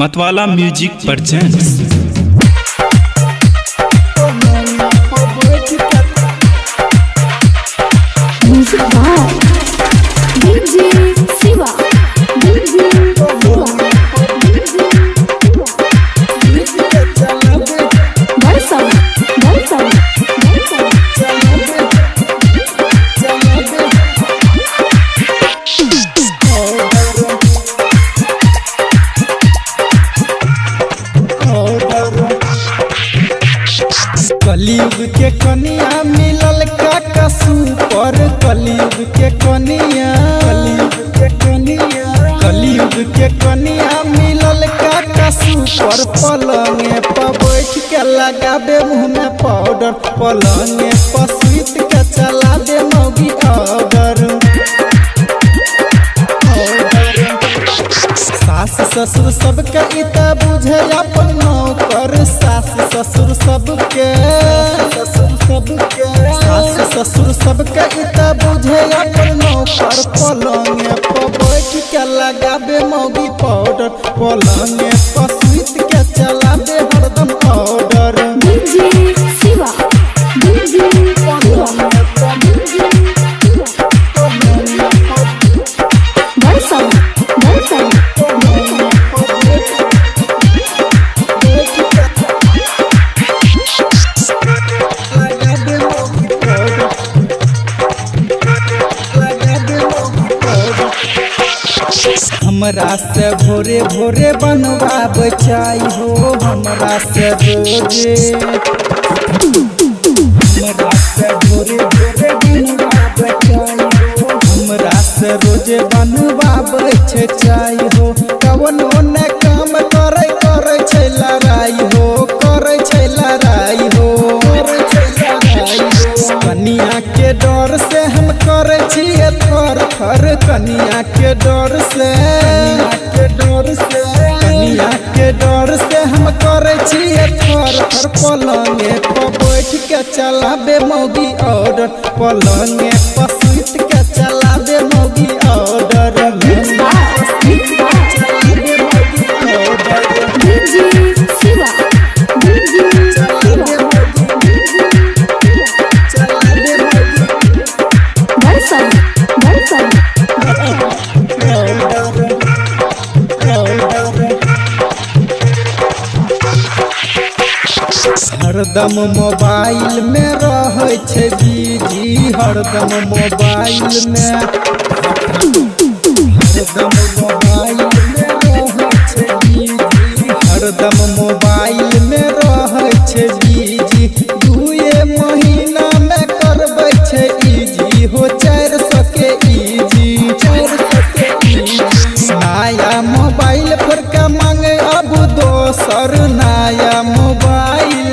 मतवाला music presents. कलयुग के कनिया मिलल का कसूपर, कलयुग के कनिया, कलयुग के कनिया मिलल का कसूपर। पलंगे पर बैठ के लगाबे मुँह में पाउडर, पलंगे पर सुत के चला दे मौगी ऑर्डर। सास ससुर सबके इता बुझे अपन नौकर, सास ससुर सबके, सास ससुर सबके इता बुझे अपन नौकर। पलंगे पर बैठ के लगाबे मौगी पाउडर, पलंगे पर सुत के चला दे हरदम ऑर्डर। हमरा से भोरे भोरे बनवाब चाही हो, हमरा से रोजे, हमरा से भोरे भोरे बनवाब चाही हो, हमरा से रोजे बनवाब चाही हो। कवनो ने काम करे करे छै लड़ाई हो, करे छै लड़ाई हो, कनिया के डर से हम करे छिए थर थर, कनिया के डर से, कनिया के डर से हम करे छिए थर थर। पलंगे पर बैठ के चलाबे मौगी ऑर्डर, पलंगे पर सुत के चलाबे मौगी ऑर्डर। हरदम मोबाइल में रहे छे बीजी, हरदम मोबाइल में, हरदम मोबाइल में रहे छे बीजी, हरदम मोबाइल में रहे छे बीजी। 2 महीना में करबै छे इजी हो, 400 के इजी, 400 के इजी। नया मोबाइल पर का मांगे अब दोसर, नया मोबाइल,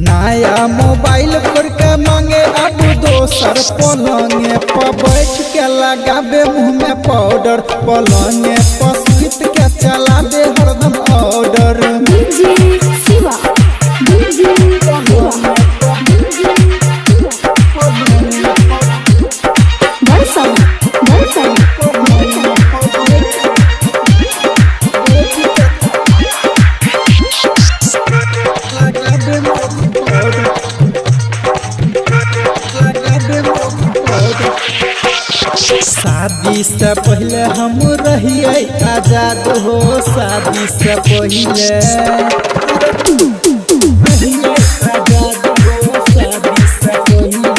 नया मोबाइल पर के मांगे अब दोसर। पलंगे पर बैठ के लगाबे मुँह में पाउडर, पलंगे पर सुत के चला दे हरदम ऑर्डर। शादी से पहले हम रहिए आजाद हो, शादी से पहले आजाद हो, शादी से पहले,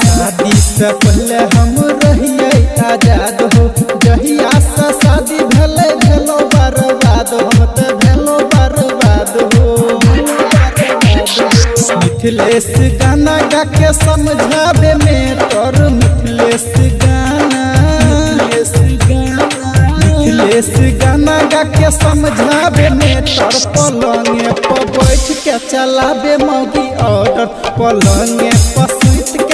शादी से पहले हम रहिए आजाद हो। जहिया से शादी भेले भेलो बर्बाद, हम तो भेलो बर्बाद हो। मिथिलेश गाना गा के समझाबे मेटर, मिथिलेश गाना, मिथिलेश गाना गा के समझाबे मेटर। पलंगे पर बैठ के चलाबे मौगी ऑर्डर, पलंगे पर सुत